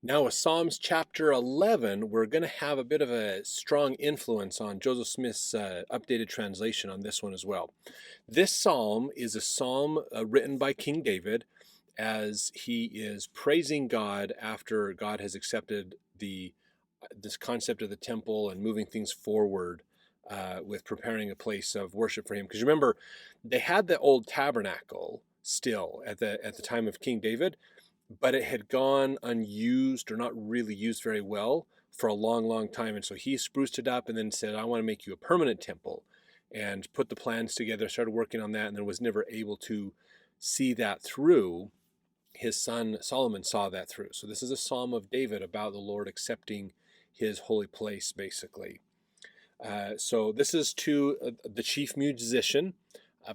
Now, with Psalms chapter 11, we're going to have a bit of a strong influence on Joseph Smith's updated translation on this one as well. This psalm is a psalm written by King David as he is praising God after God has accepted this concept of the temple and moving things forward with preparing a place of worship for him. Because remember, they had the old tabernacle still at the time of King David, but it had gone unused or not really used very well for a long, long time. And so he spruced it up and then said, I want to make you a permanent temple, and put the plans together, started working on that, and then was never able to see that through. His son Solomon saw that through. So this is a psalm of David about the Lord accepting his holy place, basically. So this is to the chief musician,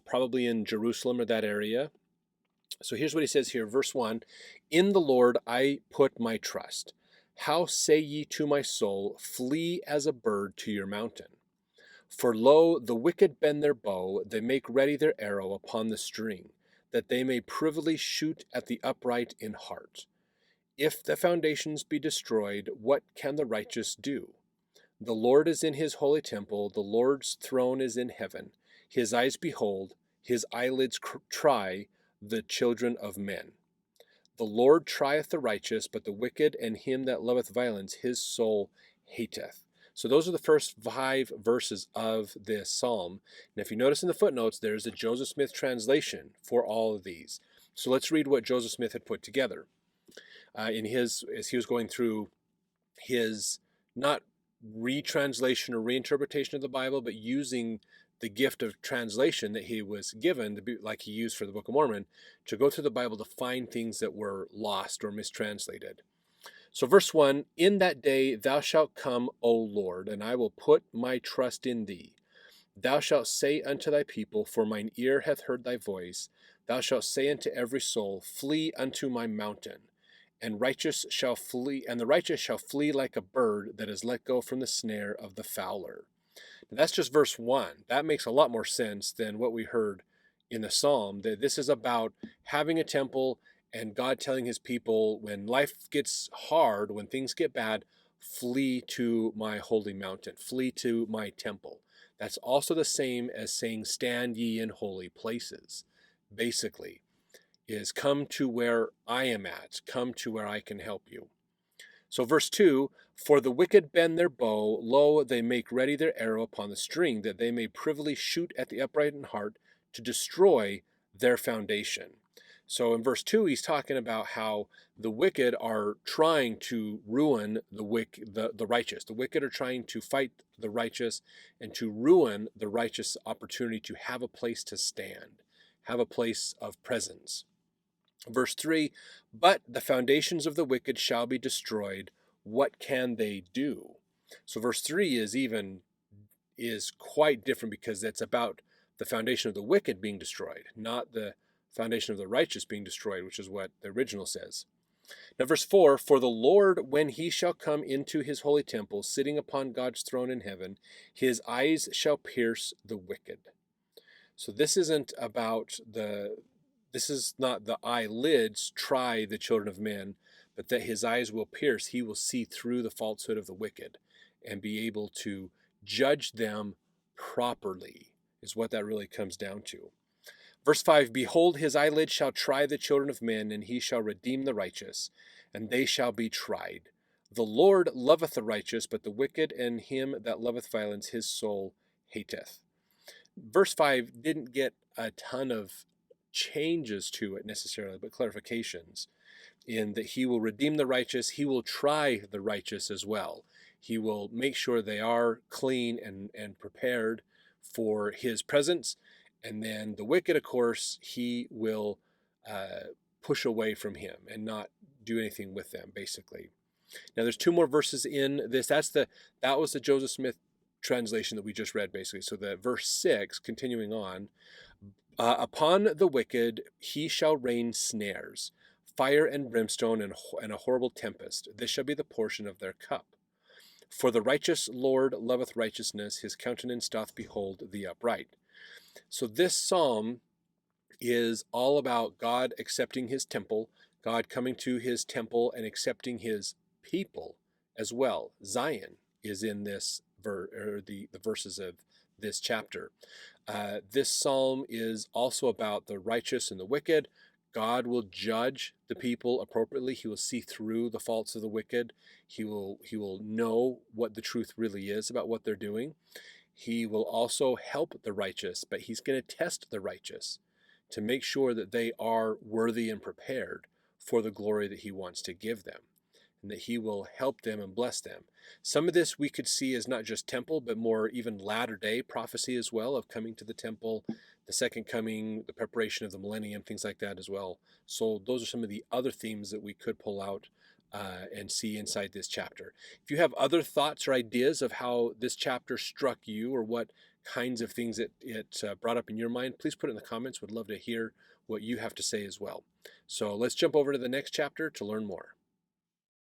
probably in Jerusalem or that area. So here's what he says here, verse 1. In the Lord I put my trust. How say ye to my soul, flee as a bird to your mountain? For lo, the wicked bend their bow, they make ready their arrow upon the string, that they may privily shoot at the upright in heart. If the foundations be destroyed, what can the righteous do? The Lord is in his holy temple, the Lord's throne is in heaven. His eyes behold, his eyelids try the children of men. The Lord trieth the righteous, but the wicked and him that loveth violence his soul hateth. So those are the first 5 verses of this psalm. And if you notice in the footnotes, there's a Joseph Smith translation for all of these. So let's read what Joseph Smith had put together as he was going through his not retranslation or reinterpretation of the Bible, but using the gift of translation that he was given, like he used for the Book of Mormon, to go through the Bible to find things that were lost or mistranslated. So, verse 1, in that day thou shalt come, O Lord, and I will put my trust in thee. Thou shalt say unto thy people, for mine ear hath heard thy voice. Thou shalt say unto every soul, flee unto my mountain. And the righteous shall flee like a bird that is let go from the snare of the fowler. Now, that's just verse 1. That makes a lot more sense than what we heard in the psalm. That this is about having a temple and God telling his people, when life gets hard, when things get bad, flee to my holy mountain, flee to my temple. That's also the same as saying, stand ye in holy places, basically, is come to where I am at, come to where I can help you. So verse 2, for the wicked bend their bow, lo, they make ready their arrow upon the string, that they may privily shoot at the upright in heart to destroy their foundation. So in verse 2, he's talking about how the wicked are trying to ruin the righteous. The wicked are trying to fight the righteous and to ruin the righteous opportunity to have a place to stand, have a place of presence. Verse 3, but the foundations of the wicked shall be destroyed. What can they do? So verse 3 is quite different, because it's about the foundation of the wicked being destroyed, not the foundation of the righteous being destroyed, which is what the original says. Now verse 4, for the Lord, when he shall come into his holy temple, sitting upon God's throne in heaven, his eyes shall pierce the wicked. So this is not the eyelids try the children of men, but that his eyes will pierce. He will see through the falsehood of the wicked and be able to judge them properly, is what that really comes down to. Verse 5, behold, his eyelids shall try the children of men, and he shall redeem the righteous, and they shall be tried. The Lord loveth the righteous, but the wicked and him that loveth violence his soul hateth. Verse 5 didn't get a ton of changes to it necessarily, but clarifications, in that he will redeem the righteous, he will try the righteous as well. He will make sure they are clean and prepared for his presence. And then the wicked, of course, he will push away from him and not do anything with them, basically. Now there's 2 more verses in this. That was the Joseph Smith translation that we just read, basically. So the verse 6, continuing on, upon the wicked he shall rain snares, fire and brimstone, and a horrible tempest. This shall be the portion of their cup. For the righteous Lord loveth righteousness, his countenance doth behold the upright. So this psalm is all about God accepting his temple, God coming to his temple and accepting his people as well. Zion is in this the verses of this chapter. This psalm is also about the righteous and the wicked. God will judge the people appropriately. He will see through the faults of the wicked. He will know what the truth really is about what they're doing. He will also help the righteous, but he's going to test the righteous to make sure that they are worthy and prepared for the glory that he wants to give them, and that he will help them and bless them. Some of this we could see as not just temple, but more even latter day prophecy as well, of coming to the temple, the second coming, the preparation of the millennium, things like that as well. So those are some of the other themes that we could pull out and see inside this chapter. If you have other thoughts or ideas of how this chapter struck you, or what kinds of things it brought up in your mind, please put it in the comments. Would love to hear what you have to say as well. So let's jump over to the next chapter to learn more.